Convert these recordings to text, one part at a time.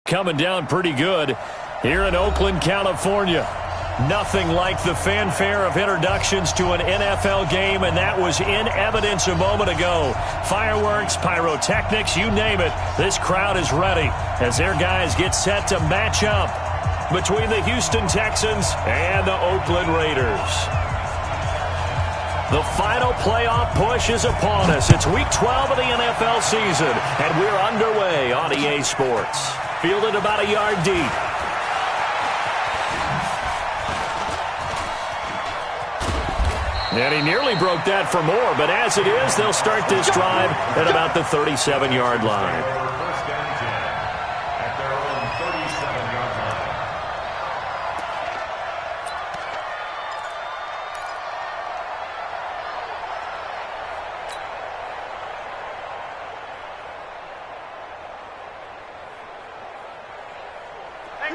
Coming down pretty good here in Oakland, California. Nothing like the fanfare of introductions to an NFL game, and that was in evidence a moment ago. Fireworks, pyrotechnics, you name it. This crowd is ready as their guys get set to match up between the Houston Texans and the Oakland Raiders. The final playoff push is upon us. It's Week 12 of the NFL season, and we're underway on EA Sports. Fielded about a yard deep. And he nearly broke that for more, but as it is, they'll start this drive at about the 37-yard line.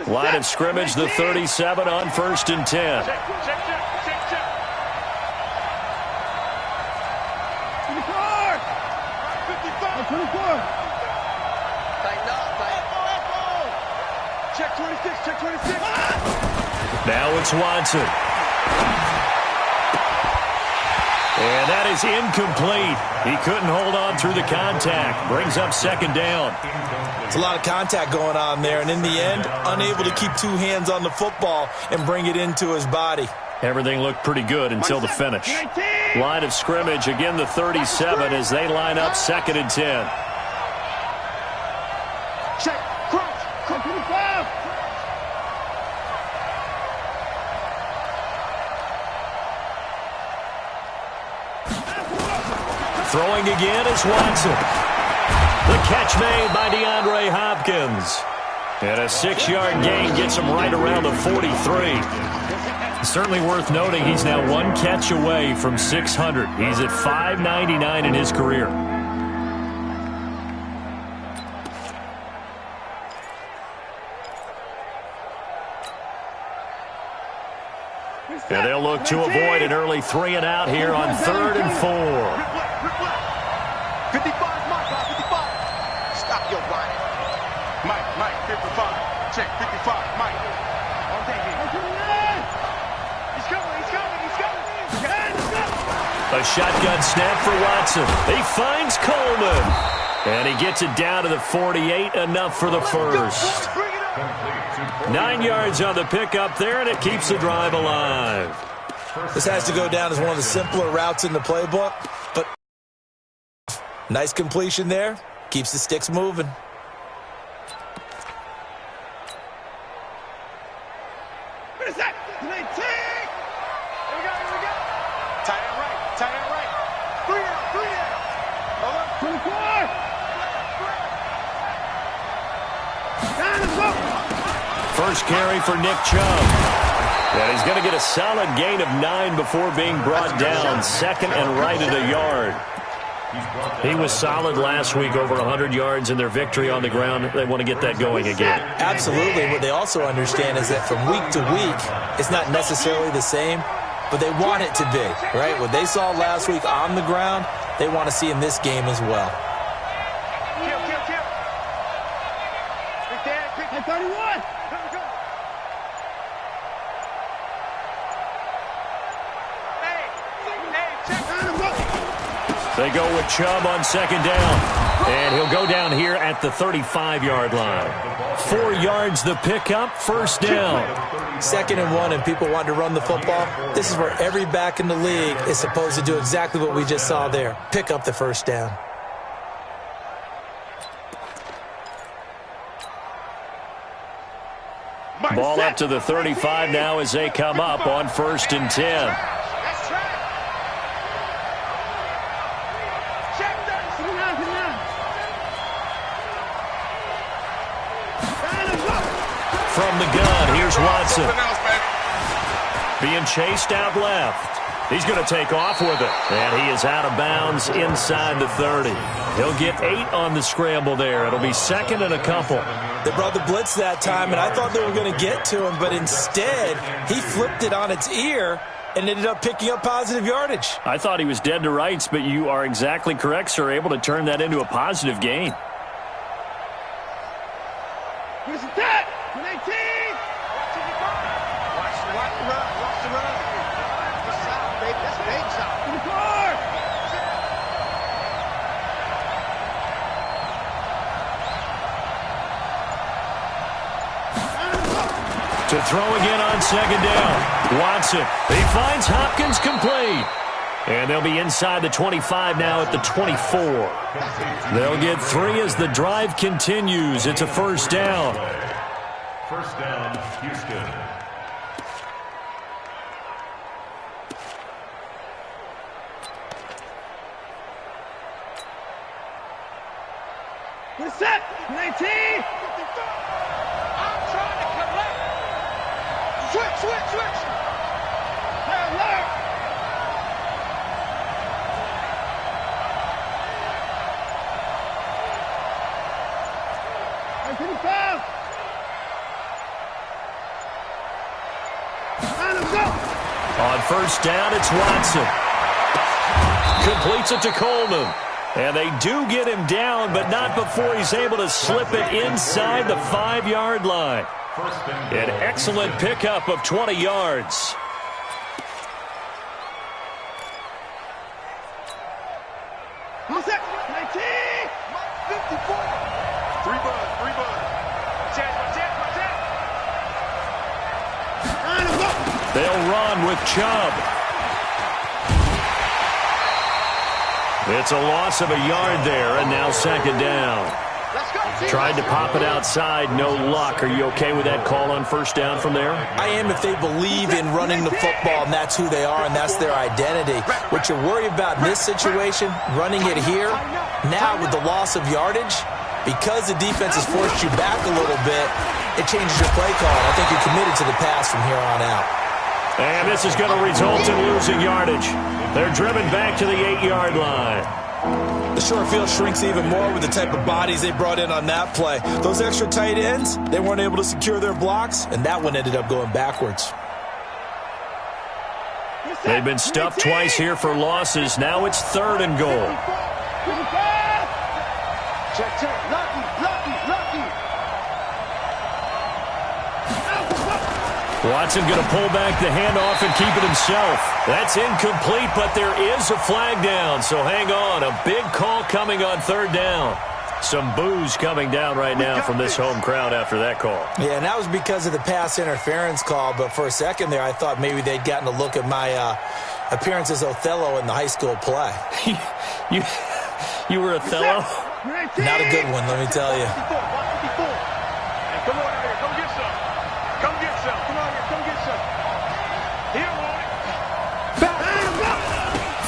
Line of scrimmage, the 37 on 1st and 10. Check 26, check 26. Now it's Watson. And that is incomplete. He couldn't hold on through the contact. Brings up 2nd down. It's a lot of contact going on there, and in the end, unable to keep 2 hands on the football and bring it into his body. Everything looked pretty good until the finish. Line of scrimmage, again the 37 as they line up 2nd and 10. Check, crouch, 25. Throwing again is Watson. The catch made by DeAndre Hopkins. And a 6-yard gain gets him right around the 43. Certainly worth noting he's now 1 catch away from 600. He's at 599 in his career. And they'll look to avoid an early 3 and out here on 3rd and 4. 55, Mike, 55. Stop your body. Mike, 55. Check, 55, Mike. He's coming. A shotgun snap for Watson. He finds Coleman. And he gets it down to the 48, enough for the first. 9 yards on the pickup there, and it keeps the drive alive. This has to go down as one of the simpler routes in the playbook, but nice completion there. Keeps the sticks moving. Here we go. Tight end right. 3 out. Hold on. 24. First carry for Nick Chubb. And he's going to get a solid gain of 9 before being brought down. 2nd and right at a yard. He was solid last week, over 100 yards in their victory on the ground. They want to get that going again. Absolutely. What they also understand is that from week to week, it's not necessarily the same, but they want it to be, right? What they saw last week on the ground, they want to see in this game as well. Kill. Big Dan, 31. They go with Chubb on 2nd down. And he'll go down here at the 35-yard line. 4 yards the pickup, 1st down. 2nd and 1, and people want to run the football. This is where every back in the league is supposed to do exactly what we just saw there. Pick up the 1st down. Ball up to the 35 now as they come up on 1st and 10. From the gun, here's Watson. Being chased out left. He's going to take off with it. And he is out of bounds inside the 30. He'll get 8 on the scramble there. It'll be 2nd and a couple. They brought the blitz that time, and I thought they were going to get to him, but instead he flipped it on its ear and ended up picking up positive yardage. I thought he was dead to rights, but you are exactly correct, sir. Able to turn that into a positive gain. Watch the run. Watch the run. Just south, baby. That's big south. To throw again on second down. Watson. He finds Hopkins complete. And they'll be inside the 25 now at the 24. They'll get 3 as the drive continues. It's a first down. First down, Houston. We're set. 19. I'm trying to collect. Switch. Alert. On first down, it's Watson. Completes it to Coleman. And they do get him down, but not before he's able to slip it inside the 5-yard line. An excellent pickup of 20 yards. Who's that? 19. 54. 3 bud. They'll run with Chubb. It's a loss of a yard there, and now second down. Tried to pop it outside, no luck. Are you okay with that call on first down from there? I am if they believe in running the football, and that's who they are, and that's their identity. What you're worried about in this situation, running it here, now with the loss of yardage, because the defense has forced you back a little bit, it changes your play call, and I think you're committed to the pass from here on out. And this is going to result in losing yardage. They're driven back to the 8-yard line. The short field shrinks even more with the type of bodies they brought in on that play. Those extra tight ends, they weren't able to secure their blocks, and that one ended up going backwards. They've been stuffed twice here for losses. Now it's 3rd and goal. Check. Lucky. Watson going to pull back the handoff and keep it himself. That's incomplete, but there is a flag down, so hang on. A big call coming on 3rd down. Some boos coming down right now from this home crowd after that call. Yeah, and that was because of the pass interference call, but for a second there I thought maybe they'd gotten a look at my appearance as Othello in the high school play. You were Othello? Not a good one, let me tell you. Come on out here. Come get some. Come on here. Come get some. Here,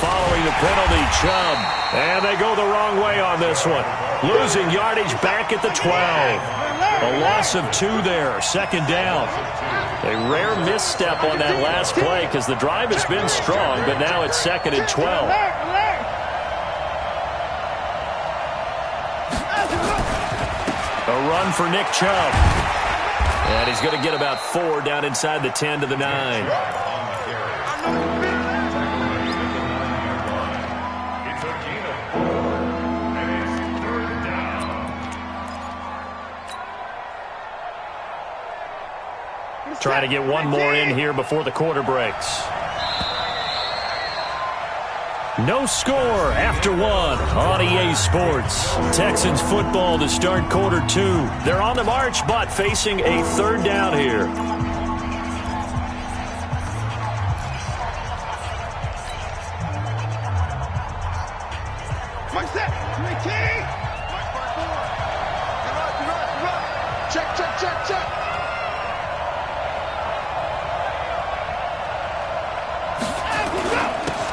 Following the penalty, Chubb. And they go the wrong way on this one. Losing yardage back at the 12. A loss of 2 there. 2nd down. A rare misstep on that last play because the drive has been strong, but now it's 2nd and 12. A run for Nick Chubb. And he's going to get about 4 down inside the 10 to the 9. Trying to get one more in here before the quarter breaks. No score after 1 on EA Sports. Texans football to start quarter 2. They're on the march, but facing a 3rd down here. Mike's set. Check.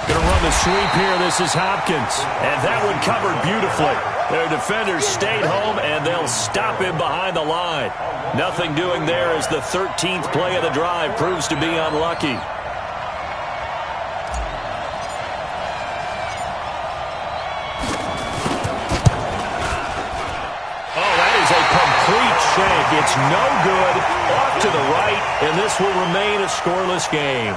Going to run the sweep here. This is Hopkins. And that one covered beautifully. Their defenders stayed home, and they'll stop him behind the line. Nothing doing there as the 13th play of the drive proves to be unlucky. Oh, that is a complete shank. It's no good. Off to the right, and this will remain a scoreless game.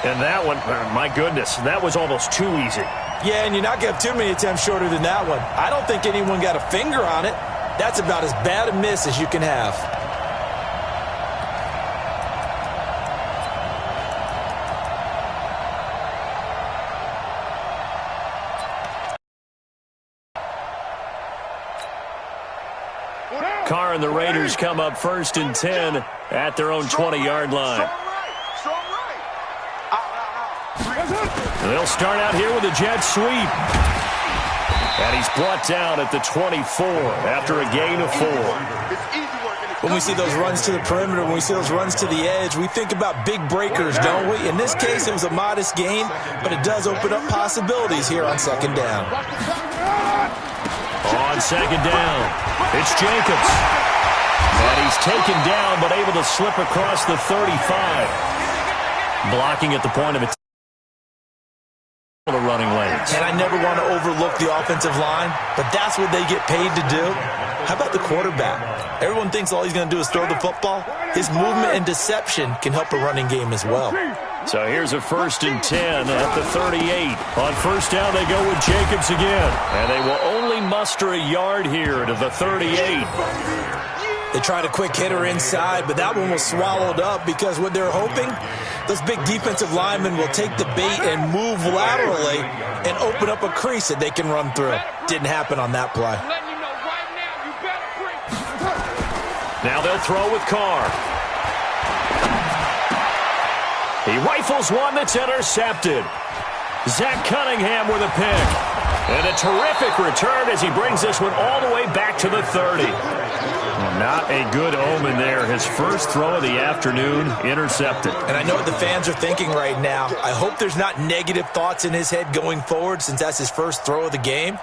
And that one, my goodness, that was almost too easy. Yeah, and you're not going to have too many attempts shorter than that one. I don't think anyone got a finger on it. That's about as bad a miss as you can have. Carr and the Raiders come up 1st and 10 at their own 20-yard line. They'll start out here with a jet sweep. And he's brought down at the 24 after a gain of 4. When we see those runs to the perimeter, when we see those runs to the edge, we think about big breakers, don't we? In this case, it was a modest gain, but it does open up possibilities here on 2nd down. On 2nd down, it's Jacobs. And he's taken down, but able to slip across the 35. Blocking at the point of the running lanes. And I never want to overlook the offensive line, but that's what they get paid to do. How about the quarterback? Everyone thinks all he's going to do is throw the football. His movement and deception can help a running game as well. So here's a 1st and 10 at the 38. On 1st down, they go with Jacobs again. And they will only muster a yard here to the 38. They tried a quick hitter inside, but that one was swallowed up because what they're hoping, those big defensive linemen will take the bait and move laterally and open up a crease that they can run through. Didn't happen on that play. Now they'll throw with Carr. He rifles one that's intercepted. Zach Cunningham with a pick. And a terrific return as he brings this one all the way back to the 30. Not a good omen there. His first throw of the afternoon intercepted. And I know what the fans are thinking right now. I hope there's not negative thoughts in his head going forward since that's his first throw of the game.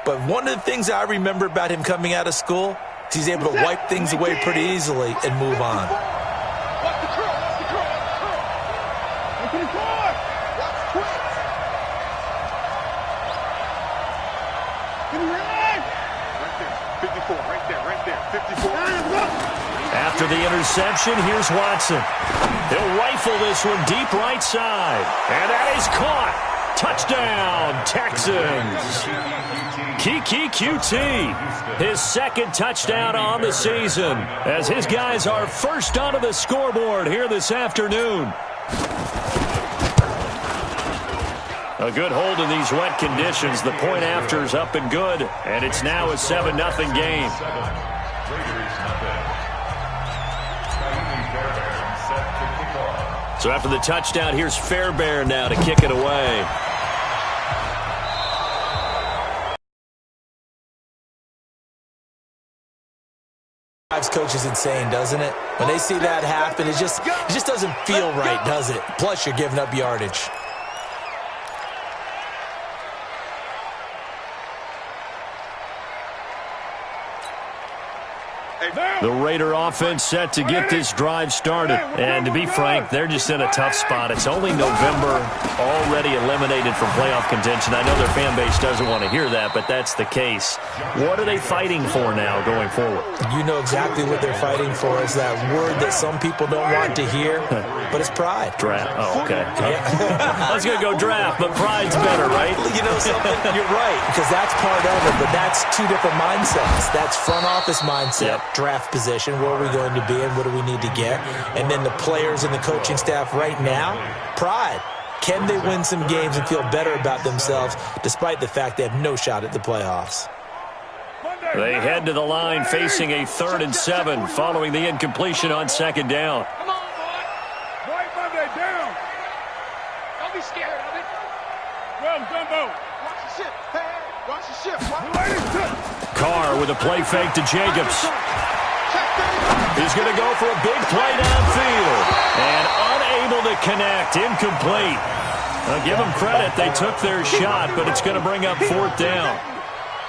But one of the things I remember about him coming out of school is he's able to wipe things away pretty easily and move on. After the interception, here's Watson. He'll rifle this one deep right side. And that is caught. Touchdown, Texans. Kiki QT, his 2nd touchdown on the season, as his guys are first onto the scoreboard here this afternoon. A good hold in these wet conditions. The point after is up and good, and it's now a 7-0 game. So after the touchdown, here's Fairbairn now to kick it away. Coach is insane, doesn't it? When they see that happen, it just doesn't feel right, does it? Plus, you're giving up yardage. The Raider offense set to get this drive started. And to be frank, they're just in a tough spot. It's only November, already eliminated from playoff contention. I know their fan base doesn't want to hear that, but that's the case. What are they fighting for now going forward? You know exactly what they're fighting for. Is that word that some people don't want to hear, but it's pride. Draft. Oh, okay. I was going to go draft, but pride's better, right? You know something? You're right, because that's part of it, but that's two different mindsets. That's front office mindset, draft position, where are we going to be and what do we need to get? And then the players and the coaching staff right now, pride. Can they win some games and feel better about themselves despite the fact they have no shot at the playoffs? They head to the line facing a 3rd and 7 following the incompletion on 2nd down. Come on, boy. Right Monday down. Don't be scared of it. Well, Jumbo. Watch the ship. Hey, watch the ship. Carr with a play fake to Jacobs. He's going to go for a big play downfield. And unable to connect. Incomplete. I'll give them credit. They took their shot, but it's going to bring up 4th down.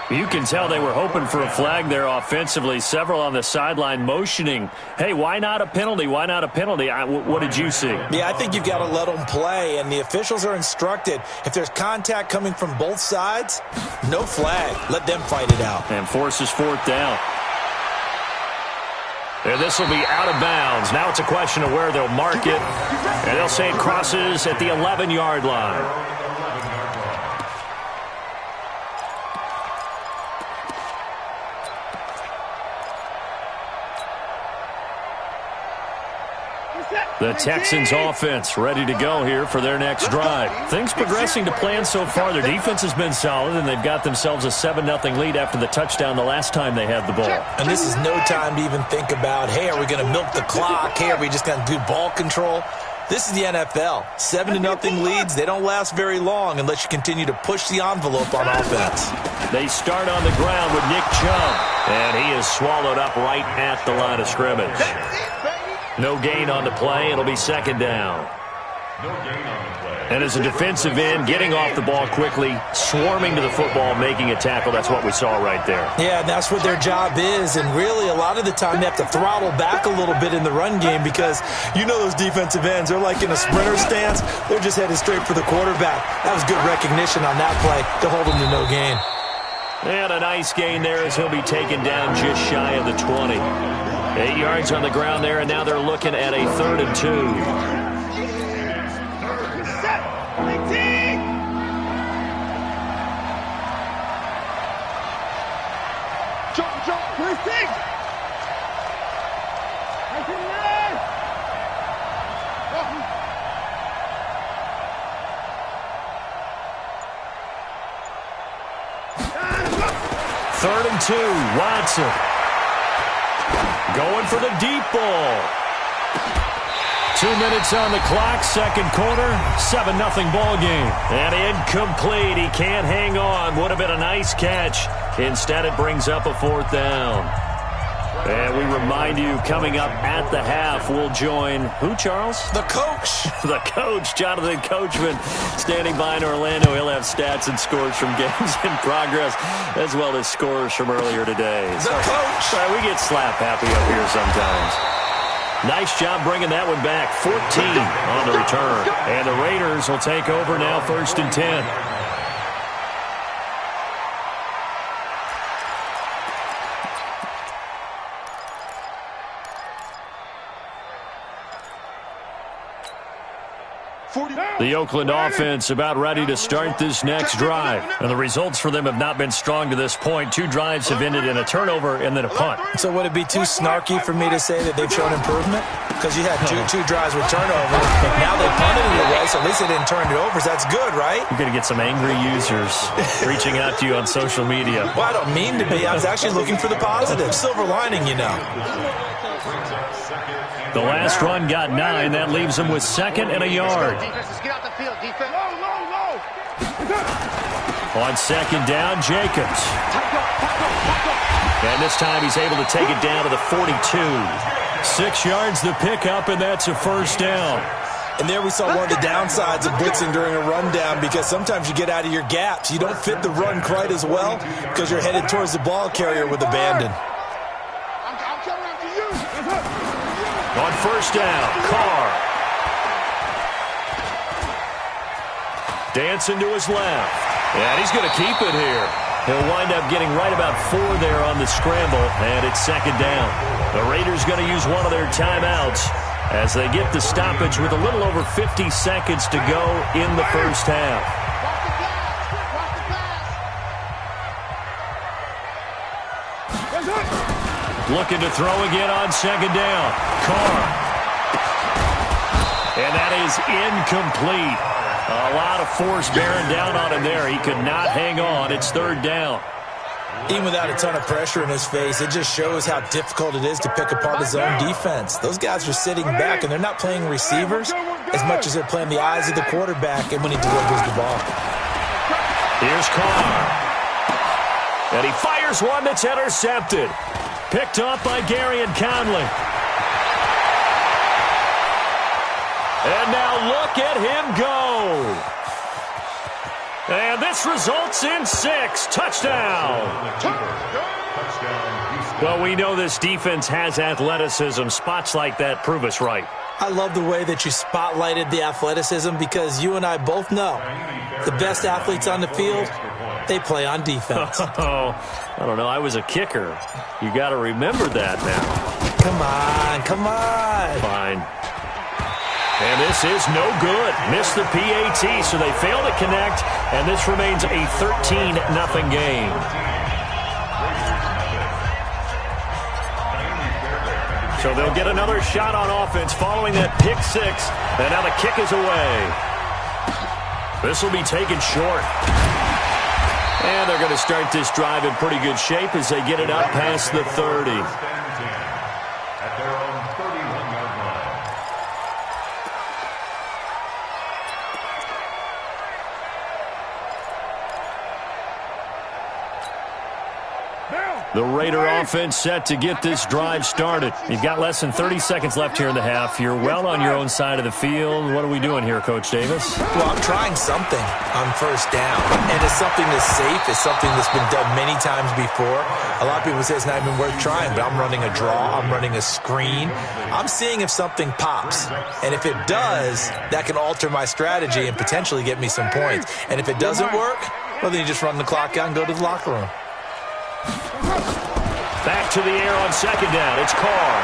You can tell they were hoping for a flag there offensively. Several on the sideline motioning, hey, why not a penalty? Why not a penalty? What did you see? Yeah, I think you've got to let them play, and the officials are instructed. If there's contact coming from both sides, no flag. Let them fight it out. And forces 4th down. And this will be out of bounds. Now it's a question of where they'll mark it. And they'll say it crosses at the 11-yard line. The Texans offense ready to go here for their next drive. Things progressing to plan so far. Their defense has been solid, and they've got themselves a 7-0 lead after the touchdown the last time they had the ball. And this is no time to even think about, hey, are we going to milk the clock? Hey, are we just going to do ball control? This is the NFL. 7-0 leads, they don't last very long unless you continue to push the envelope on offense. They start on the ground with Nick Chubb, and he is swallowed up right at the line of scrimmage. No gain on the play. It'll be second down. No gain on the play. And as a defensive end, getting off the ball quickly, swarming to the football, making a tackle, that's what we saw right there. Yeah, and that's what their job is. And really, a lot of the time, they have to throttle back a little bit in the run game because you know those defensive ends, they're like in a sprinter stance. They're just headed straight for the quarterback. That was good recognition on that play to hold them to no gain. And a nice gain there as he'll be taken down just shy of the 20. 8 yards on the ground there, and now they're looking at a 3rd and 2. Third and 2, Watson. Going for the deep ball. 2 minutes on the clock, second quarter, 7-0 ball game. And incomplete, he can't hang on. Would have been a nice catch. Instead, it brings up a 4th down. And we remind you, coming up at the half, we'll join who, Charles? The coach. The coach, Jonathan Coachman, standing by in Orlando. He'll have stats and scores from games in progress, as well as scores from earlier today. The coach. Sorry, we get slap happy up here sometimes. Nice job bringing that one back. 14 on the return. And the Raiders will take over now, 1st and 10. The Oakland offense about ready to start this next drive. And the results for them have not been strong to this point. 2 drives have ended in a turnover and then a punt. So would it be too snarky for me to say that they've shown improvement? Because you had two drives with turnovers. Now they punted it away, so at least they didn't turn it over. So that's good, right? You're going to get some angry users reaching out to you on social media. Well, I don't mean to be. I was actually looking for the positive. Silver lining, you know. The last run got 9. That leaves them with 2nd and a yard. On 2nd down, Jacobs. And this time he's able to take it down to the 42. 6 yards the pickup, and that's a 1st down. And there we saw one of the downsides of blitzing during a rundown, because sometimes you get out of your gaps. You don't fit the run quite as well because you're headed towards the ball carrier with abandon. On 1st down, Carr. Dancing to his left. And he's going to keep it here. He'll wind up getting right about 4 there on the scramble, and it's 2nd down. The Raiders going to use one of their timeouts as they get the stoppage with a little over 50 seconds to go in the first half. Looking to throw again on 2nd down. Carr. And that is incomplete. A lot of force bearing down on him there. He could not hang on. It's 3rd down. Even without a ton of pressure in his face, it just shows how difficult it is to pick apart his own defense. Those guys are sitting back, and they're not playing receivers as much as they're playing the eyes of the quarterback and when he delivers the ball. Here's Carr. And he fires one that's intercepted. Picked up by Gary and Conley. And now look at him go. And this results in 6. Touchdown. Well, we know this defense has athleticism. Spots like that prove us right. I love the way that you spotlighted the athleticism, because you and I both know the best athletes on the field, they play on defense. Oh, I don't know. I was a kicker. You got to remember that now. Come on, come on. Fine. And this is no good. Missed the PAT, so they fail to connect, and this remains a 13-0 game. So they'll get another shot on offense following that pick six. And now the kick is away. This will be taken short. And they're going to start this drive in pretty good shape as they get it up past the 30. At their own 31-yard line. The Raider offense set to get this drive started. You've got less than 30 seconds left here in the half. You're well on your own side of the field. What are we doing here, Coach Davis? Well, I'm trying something on first down, and it's something that's safe. It's something that's been done many times before. A lot of people say it's not even worth trying, but I'm running a draw. I'm running a screen. I'm seeing if something pops, and if it does, that can alter my strategy and potentially get me some points. And if it doesn't work, well, then you just run the clock out and go to the locker room. Back to the air on second down. It's Carr.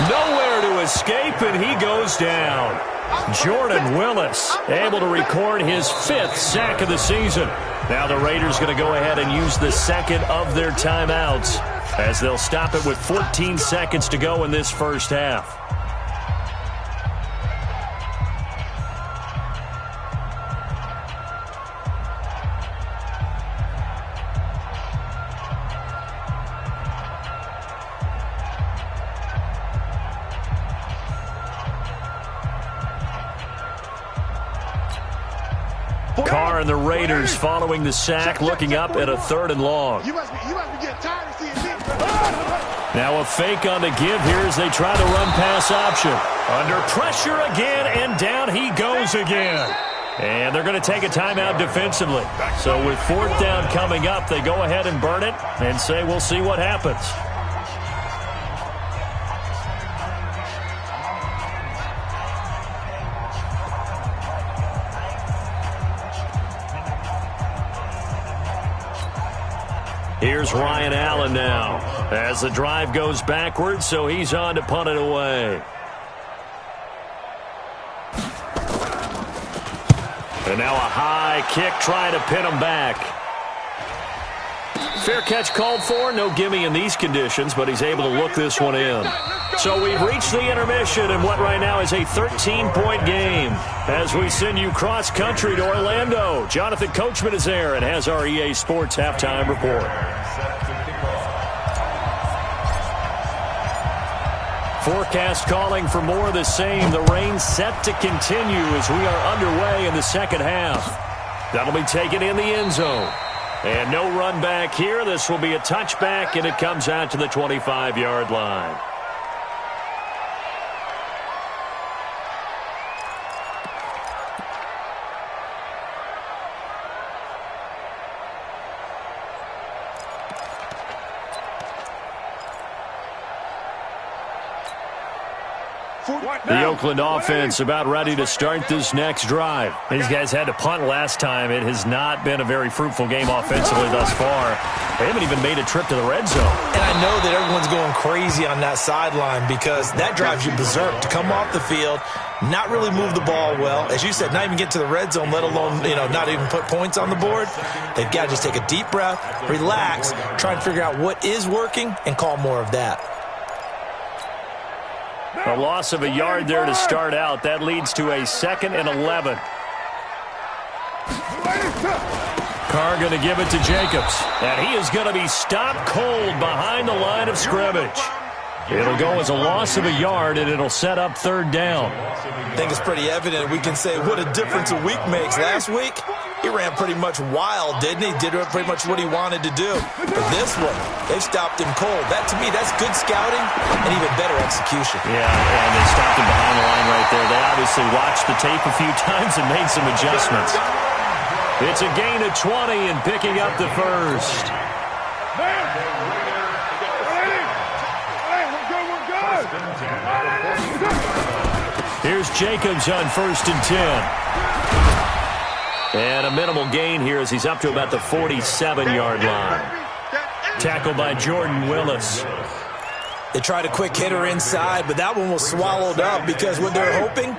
Nowhere to escape, and he goes down. Jordan Willis able to record his 5th sack of the season. Now the Raiders going to go ahead and use the second of their timeouts as they'll stop it with 14 seconds to go in this first half. Carr and the Raiders following the sack, looking up at a 3rd and long. You must be getting tired of seeing me. Now a fake on the give here as they try to run pass option. Under pressure again, and down he goes again. And they're going to take a timeout defensively. So with 4th down coming up, they go ahead and burn it and say we'll see what happens. Here's Ryan Allen now as the drive goes backwards, so he's on to punt it away. And now a high kick trying to pin him back. Fair catch called for. No gimme in these conditions, but he's able to look this one in. So we've reached the intermission in what right now is a 13-point game as we send you cross-country to Orlando. Jonathan Coachman is there and has our EA Sports halftime report. Forecast calling for more of the same. The rain set to continue as we are underway in the second half. That'll be taken in the end zone. And no run back here. This will be a touchback, and it comes out to the 25-yard line. The Oakland offense about ready to start this next drive. These guys had to punt last time. It has not been a very fruitful game offensively thus far. They haven't even made a trip to the red zone. And I know that everyone's going crazy on that sideline because that drives you berserk to come off the field, not really move the ball well. As you said, not even get to the red zone, let alone, not even put points on the board. They've got to just take a deep breath, relax, try and figure out what is working and call more of that. A loss of a yard there to start out. That leads to a 2nd and 11. Carr going to give it to Jacobs. And he is going to be stopped cold behind the line of scrimmage. It'll go as a loss of a yard, and it'll set up 3rd down. I think it's pretty evident. We can say what a difference a week makes. Last week, he ran pretty much wild, didn't he? Did pretty much what he wanted to do. But this one, they've stopped him cold. That, to me, that's good scouting and even better execution. Yeah, and they stopped him behind the line right there. They obviously watched the tape a few times and made some adjustments. It's a gain of 20 and picking up the first. Here's Jacobs on 1st and 10. And a minimal gain here as he's up to about the 47-yard line. Tackled by Jordan Willis. They tried a quick hitter inside, but that one was swallowed up because what they're hoping,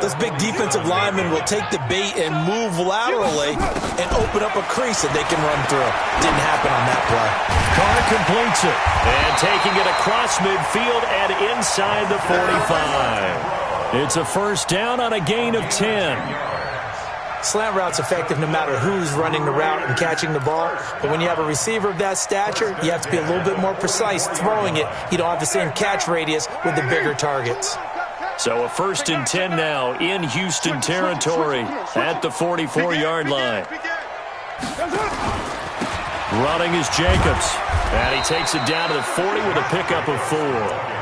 those big defensive linemen will take the bait and move laterally and open up a crease that they can run through. Didn't happen on that play. Carr completes it. And taking it across midfield and inside the 45. It's a first down on a gain of 10. Slant route's effective no matter who's running the route and catching the ball. But when you have a receiver of that stature, you have to be a little bit more precise throwing it. You don't have the same catch radius with the bigger targets. So a first and 10 now in Houston territory at the 44-yard line. Running is Jacobs. And he takes it down to the 40 with a pickup of 4.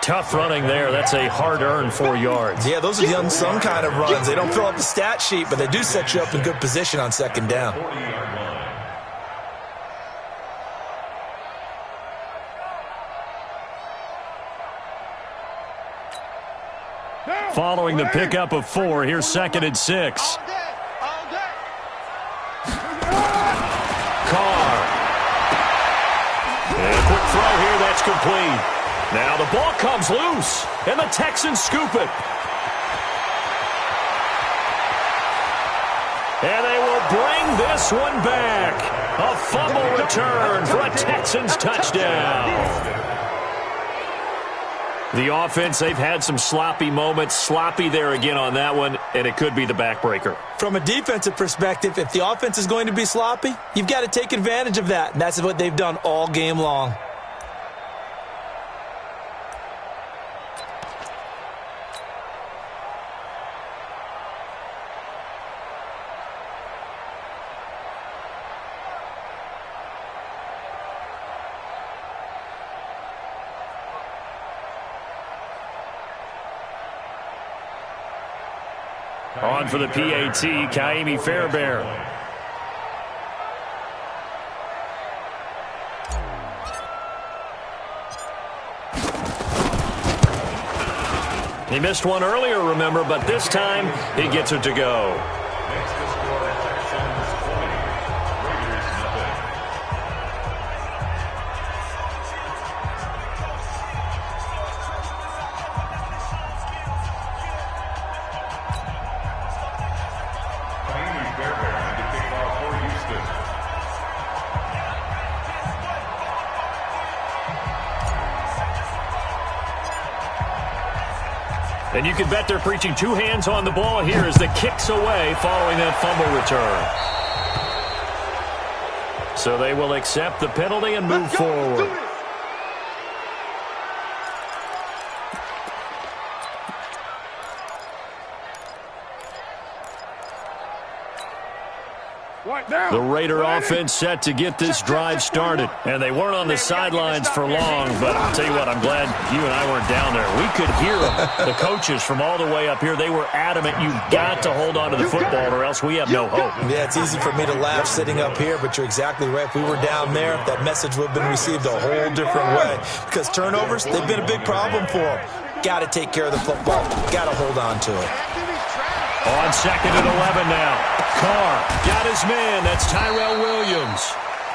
Tough running there. That's a hard-earned 4 yards. Yeah, those are the unsung kind of runs. They don't fill up the stat sheet, but they do set you up in good position on second down. Following the pickup of 4, here's second and 6. Carr. And a quick throw here. That's complete. Now the ball comes loose, and the Texans scoop it. And they will bring this one back. A fumble return for a Texans touchdown. The offense, they've had some sloppy moments. Sloppy there again on that one, and it could be the backbreaker. From a defensive perspective, if the offense is going to be sloppy, you've got to take advantage of that, and that's what they've done all game long. On for the PAT, Kaimi Fairbairn. He missed one earlier, remember, but this time he gets it to go. Next to score, Texans 20, Raiders nothing. Kaimi Fairbairn to kick off for Houston. And you can bet they're preaching 2 hands on the ball here as the kick's away following that fumble return. So they will accept the penalty and move forward. The Raider offense set to get this drive started. And they weren't on the sidelines for long, but I'll tell you what, I'm glad you and I weren't down there. We could hear them. The coaches from all the way up here, they were adamant, you've got to hold on to the football or else we have no hope. Yeah, it's easy for me to laugh sitting up here, but you're exactly right. If we were down there, that message would have been received a whole different way. Because turnovers, they've been a big problem for them. Got to take care of the football. Got to hold on to it. On second and 11 now. Carr got his man. That's Tyrell Williams.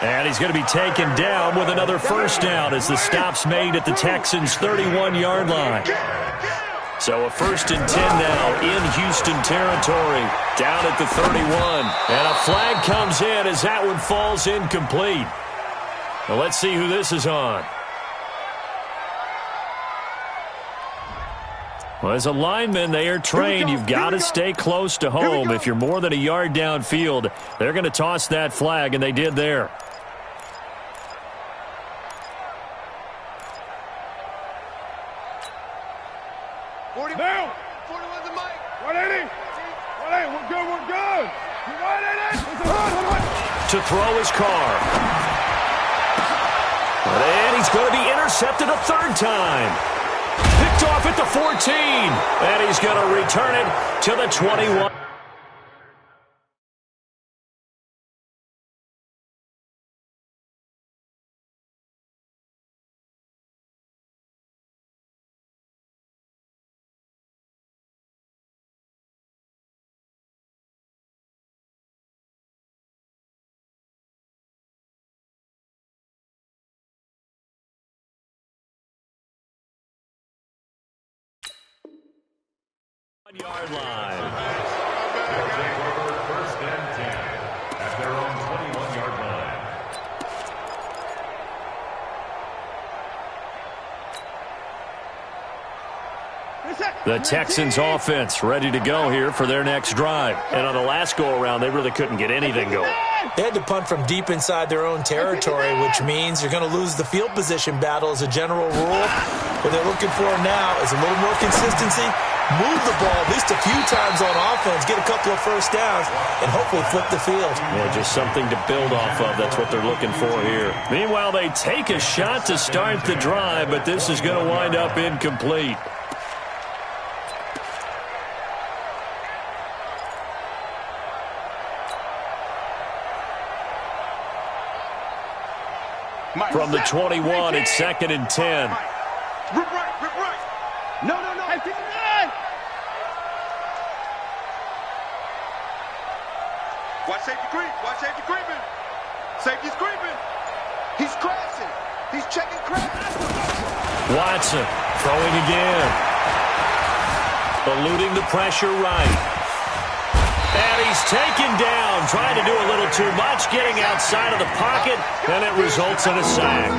And he's going to be taken down with another first down as the stop's made at the Texans' 31-yard line. So a first and 10 now in Houston territory, down at the 31. And a flag comes in as that one falls incomplete. Well, let's see who this is on. Well, as a lineman, they are trained. You've got to stay close to home. If you're more than a yard downfield, they're going to toss that flag, and they did there. Now, 41's the mic. 180. 180. We're good. We're good. 180. To throw his Carr. And he's going to be intercepted a third time. Picked off at the 14. And he's going to return it to the 21. Yard line. They'll take over 1st and 10 at their own 21-yard line. The Texans offense ready to go here for their next drive. And on the last go-around, they really couldn't get anything going. They had to punt from deep inside their own territory, which means you're going to lose the field position battle as a general rule. What they're looking for now is a little more consistency, move the ball at least a few times on offense, get a couple of first downs, and hopefully flip the field. Yeah, just something to build off of. That's what they're looking for here. Meanwhile, they take a shot to start the drive, but this is going to wind up incomplete. From the 21, it's 2nd and 10. Rip right. No. Hey, 59. Watch safety creeping. Safety's creeping. He's crashing. He's checking crash. Watson throwing again. Eluding the pressure right. And he's taken down, trying to do a little too much, getting outside of the pocket, and it results in a sack.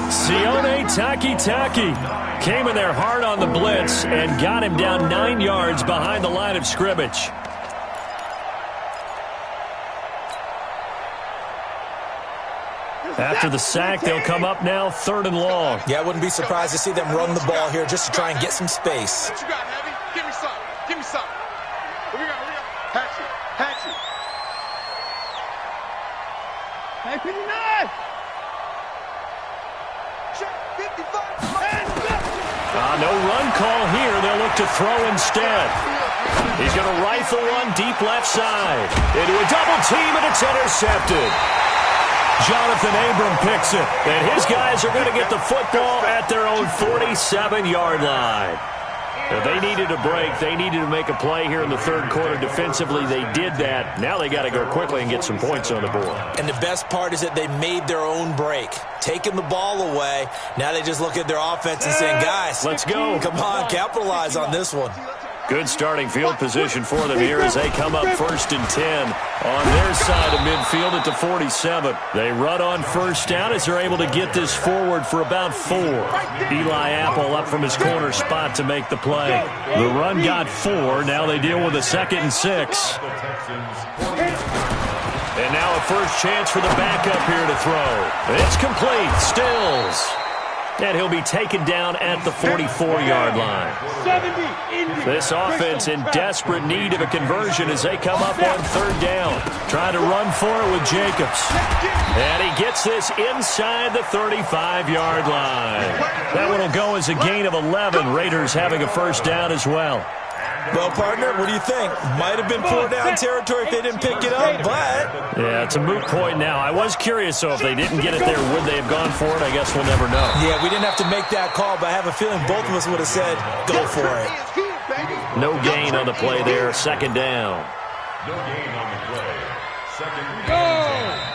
Sione Takitaki came in there hard on the blitz and got him down 9 yards behind the line of scrimmage. After the sack, they'll come up now 3rd and long. Yeah, I wouldn't be surprised to see them run the ball here just to try and get some space. What you got, Heavy? Give me some. What we got? Hatchet. Hey, 59. Check 55. No run call here. They'll look to throw instead. He's going to rifle one deep left side. Into a double team, and it's intercepted. Jonathan Abram picks it, and his guys are going to get the football at their own 47-yard line. They needed a break. They needed to make a play here in the 3rd quarter defensively. They did that. Now they got to go quickly and get some points on the board. And the best part is that they made their own break, taking the ball away. Now they just look at their offense and saying, guys, let's go. Come on, capitalize on this one. Good starting field position for them here as they come up 1st and 10 on their side of midfield at the 47. They run on 1st down as they're able to get this forward for about 4. Eli Apple up from his corner spot to make the play. The run got 4. Now they deal with a 2nd and 6. And now a first chance for the backup here to throw. It's complete. Stills. And he'll be taken down at the 44-yard line. This offense in desperate need of a conversion as they come up on 3rd down. Trying to run for it with Jacobs. And he gets this inside the 35-yard line. That one will go as a gain of 11. Raiders having a first down as well. Well, partner, what do you think? Might have been 4-down territory if they didn't pick it up, but... Yeah, it's a moot point now. I was curious, so if they didn't get it there, would they have gone for it? I guess we'll never know. Yeah, we didn't have to make that call, but I have a feeling both of us would have said, go for it. No gain on the play there. 2nd down. No gain on the play. 2nd and 10.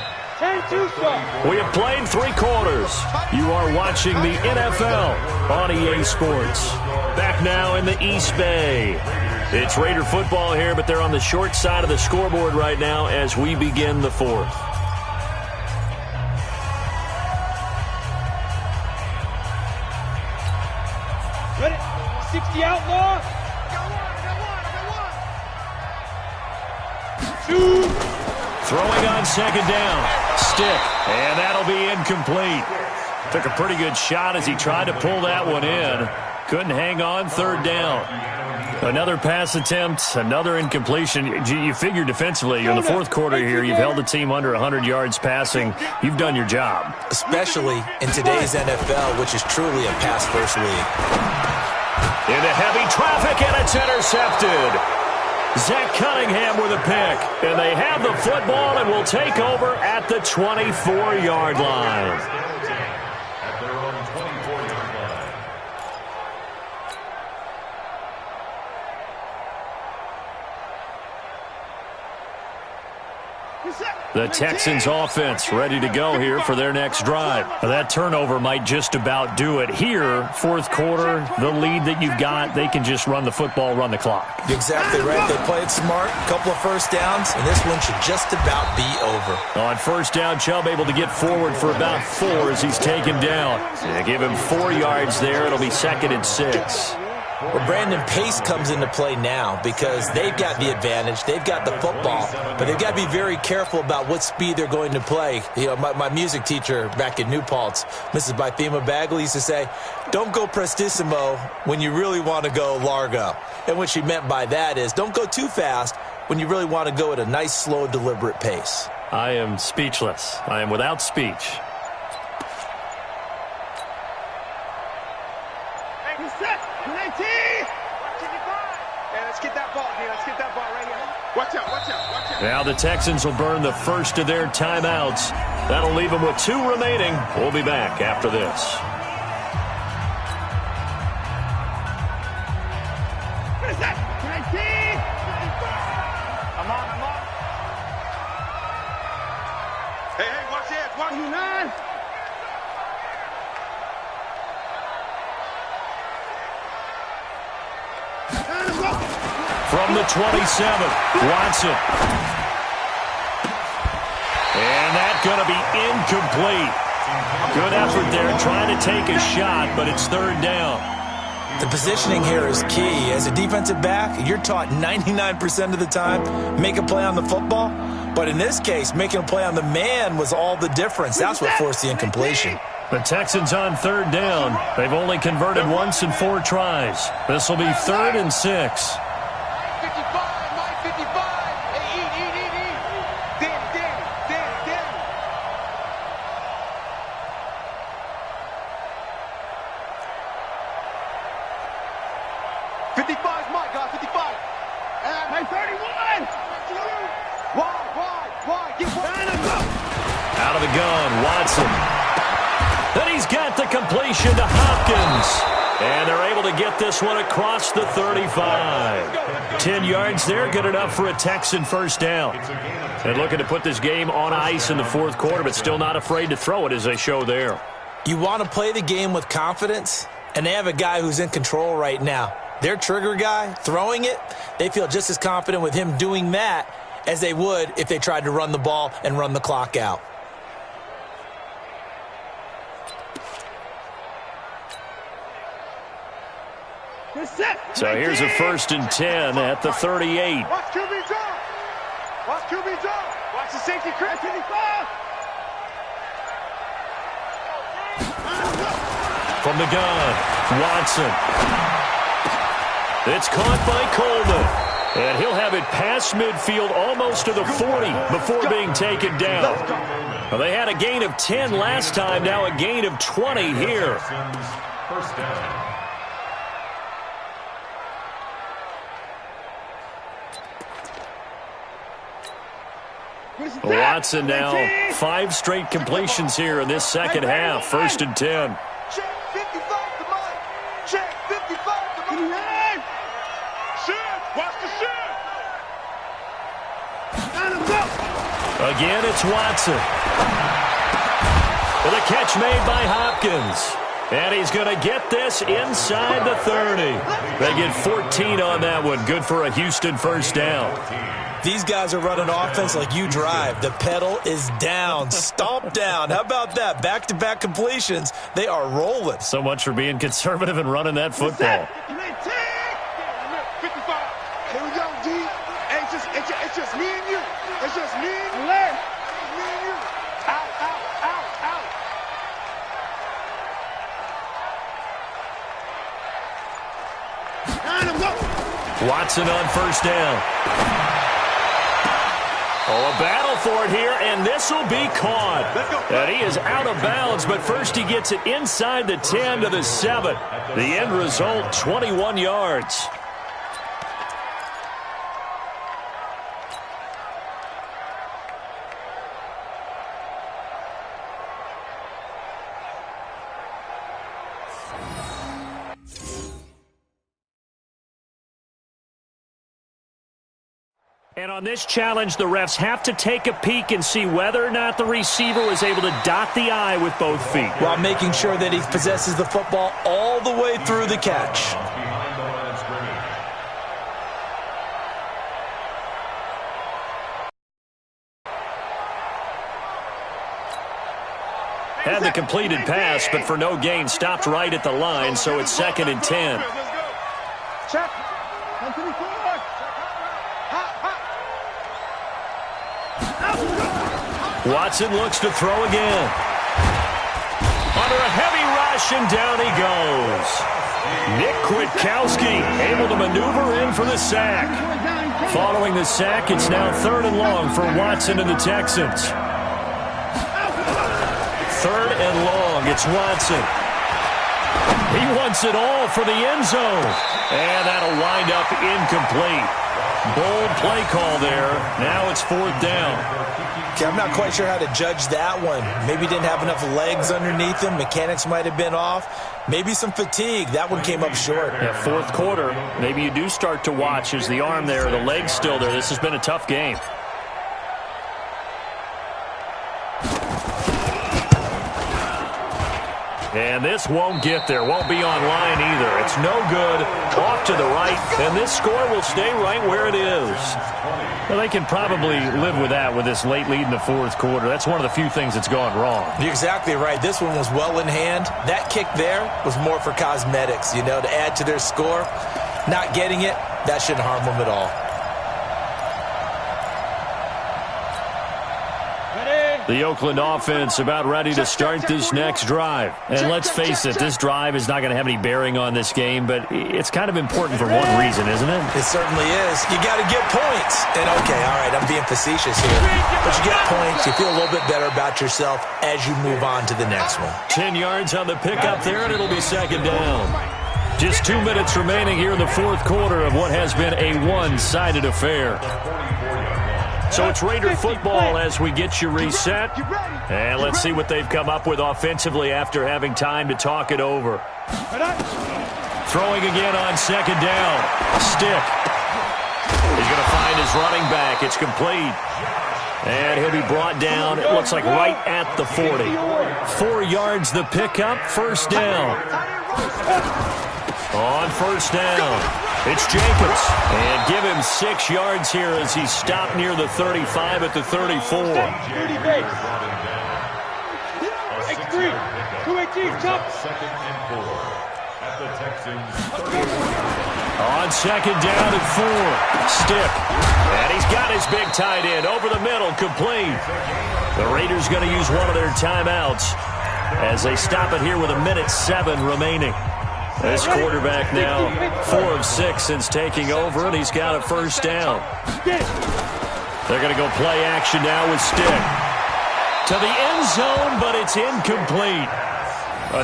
We have played 3 quarters. You are watching the NFL on EA Sports. Back now in the East Bay. It's Raider football here, but they're on the short side of the scoreboard right now as we begin the 4th. Ready? 60 outlaw. Got one. 2. Throwing on 2nd down. Stick. And that'll be incomplete. Took a pretty good shot as he tried to pull that one in. Couldn't hang on. 3rd down. Another pass attempt, another incompletion. You figure defensively, you're in the 4th quarter here. You've held the team under 100 yards passing. You've done your job. Especially in today's NFL, which is truly a pass-first league. Into heavy traffic, and it's intercepted. Zach Cunningham with a pick. And they have the football and will take over at the 24-yard line. At their own 24-yard line. The Texans offense ready to go here for their next drive. That turnover might just about do it. Here, fourth quarter, the lead that you've got, they can just run the football, run the clock. You're exactly right. They played smart, a couple of first downs, and this one should just about be over. On first down, Chubb able to get forward for about 4 as he's taken down. They give him 4 yards there. It'll be 2nd and 6. Well, Brandon, pace comes into play now because they've got the advantage. They've got the football, but they've got to be very careful about what speed they're going to play. You know, my music teacher back in New Paltz, Mrs. Bythema Bagley, used to say, don't go prestissimo when you really want to go largo. And what she meant by that is don't go too fast when you really want to go at a nice, slow, deliberate pace. I am speechless. I am without speech. Now the Texans will burn the first of their timeouts. That'll leave them with 2 remaining. We'll be back after this. I'm on. Hey, watch this. Watch you, 9. From the 27, Watson. And that's going to be incomplete. Good effort there trying to take a shot, but it's 3rd down. The positioning here is key. As a defensive back, you're taught 99% of the time, make a play on the football. But in this case, making a play on the man was all the difference. That's what forced the incompletion. The Texans on 3rd down. They've only converted once in 4 tries. This will be 3rd and 6. Out of the gun, Watson. Then he's got the completion to Hopkins. And they're able to get this one across the 35. 10 yards there, good enough for a Texan first down. And looking to put this game on ice in the 4th quarter, but still not afraid to throw it as they show there. You want to play the game with confidence, and they have a guy who's in control right now. Their trigger guy, throwing it, they feel just as confident with him doing that as they would if they tried to run the ball and run the clock out. So here's a 1st and 10 at the 38. Watch QB drop. Watch QB drop. Watch the safety crack. From the gun, Watson. It's caught by Coleman. And he'll have it past midfield almost to the 40 before being taken down. Well, they had a gain of 10 last time, now a gain of 20 here. First down. Watson now 5 straight completions here in this second half. 1st and 10. Check 55 to Mike. Check 55 to Mike. Shift. Watch the shift. Again, it's Watson. With a catch made by Hopkins. And he's going to get this inside the 30. They get 14 on that one. Good for a Houston first down. These guys are running offense like you drive. The pedal is down, stomp down. How about that? Back-to-back completions. They are rolling. So much for being conservative and running that football. 55. Here we go, G. It's just me and you. It's just me and you. Me and you. Out. Watson on first down. Oh, a battle for it here, and this will be caught. And he is out of bounds, but first he gets it inside the 10 to the 7. The end result, 21 yards. And on this challenge, the refs have to take a peek and see whether or not the receiver was able to dot the I with both feet, while making sure that he possesses the football all the way through the catch. Had the completed pass, but for no gain, stopped right at the line, so it's 2nd and 10. Check. Come to the forward. Watson looks to throw again. Under a heavy rush, and down he goes. Nick Kwiatkowski able to maneuver in for the sack. Following the sack, it's now 3rd and long for Watson and the Texans. 3rd and long, it's Watson. He wants it all for the end zone. And that'll wind up incomplete. Bold play call there. Now it's 4th down. Okay, I'm not quite sure how to judge that one. Maybe didn't have enough legs underneath him. Mechanics might have been off. Maybe some fatigue. That one came up short. Yeah, 4th quarter. Maybe you do start to watch as the arm there, the leg's still there. This has been a tough game. And this won't get there. Won't be online either. It's no good. Off to the right. And this score will stay right where it is. Well, they can probably live with that with this late lead in the 4th quarter. That's one of the few things that's gone wrong. You're exactly right. This one was well in hand. That kick there was more for cosmetics, you know, to add to their score. Not getting it, that shouldn't harm them at all. The Oakland offense about ready to start this next drive. And let's face it, this drive is not going to have any bearing on this game, but it's kind of important for one reason, isn't it? It certainly is. You got to get points. And, okay, all right, I'm being facetious here. But you get points, you feel a little bit better about yourself as you move on to the next one. 10 yards on the pickup there, and it'll be 2nd down. Just 2 minutes remaining here in the 4th quarter of what has been a one-sided affair. So it's Raider football as we get you reset. And let's see what they've come up with offensively after having time to talk it over. Throwing again on 2nd down. Stick. He's going to find his running back. It's complete. And he'll be brought down, it looks like right at the 40. 4 yards the pickup, 1st down. On 1st down, it's Jacobs. And give him 6 yards here as he stopped near the 35 at the 34. 30 base. X3. 218, jump. 2nd and 4 at the Texans. On 2nd down and 4. Stick. And he's got his big tight end over the middle, complete. The Raiders going to use one of their timeouts as they stop it here with 1:07 remaining. This quarterback now 4 of 6 since taking over, and he's got a 1st down. They're going to go play action now with Stick. To the end zone, but it's incomplete.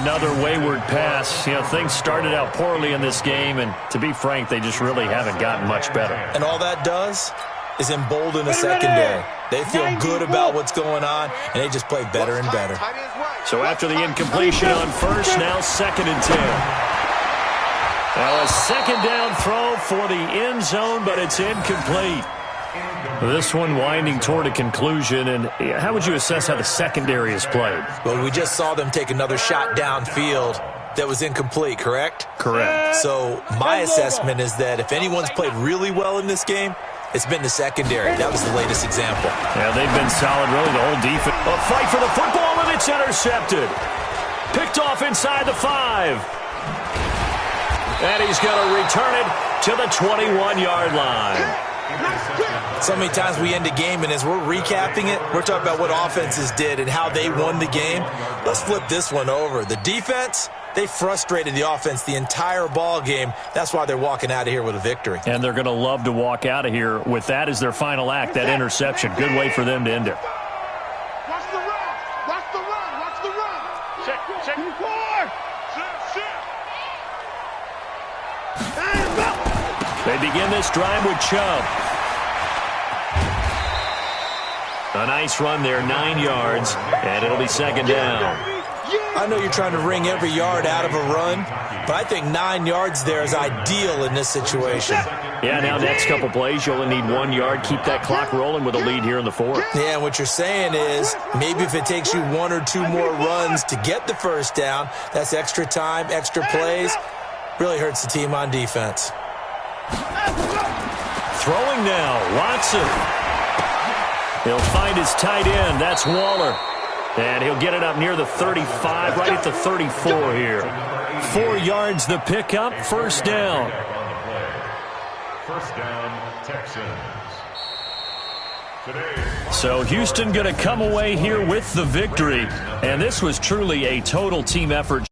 Another wayward pass. You know, things started out poorly in this game, and to be frank, they just really haven't gotten much better. And all that does is embolden the secondary. They feel good about what's going on, and they just play better and better. So after the incompletion on 1st, now 2nd and 10. Now a 2nd down throw for the end zone, but it's incomplete. This one winding toward a conclusion, and how would you assess how the secondary has played? Well, we just saw them take another shot downfield that was incomplete, correct? Correct. So my assessment is that if anyone's played really well in this game, it's been the secondary. That was the latest example. Yeah, they've been solid, really, the whole defense. A fight for the football, and it's intercepted. Picked off inside the 5. And he's going to return it to the 21-yard line. So many times we end a game, and as we're recapping it, we're talking about what offenses did and how they won the game. Let's flip this one over. The defense, they frustrated the offense the entire ball game. That's why they're walking out of here with a victory. And they're going to love to walk out of here with that as their final act, that interception. Good way for them to end it. Watch the run. Watch the run. Watch the run. Check. Forward. They begin this drive with Chubb. A nice run there, 9 yards, and it'll be 2nd down. I know you're trying to wring every yard out of a run, but I think 9 yards there is ideal in this situation. Yeah, now next couple plays, you only need 1 yard. Keep that clock rolling with a lead here in the fourth. Yeah, and what you're saying is maybe if it takes you 1 or 2 more runs to get the first down, that's extra time, extra plays. Really hurts the team on defense. Throwing now, Watson. He'll find his tight end. That's Waller. And he'll get it up near the 35, right at the 34 here. 4 yards the pickup, first down. First down, Texans. So Houston going to come away here with the victory. And this was truly a total team effort.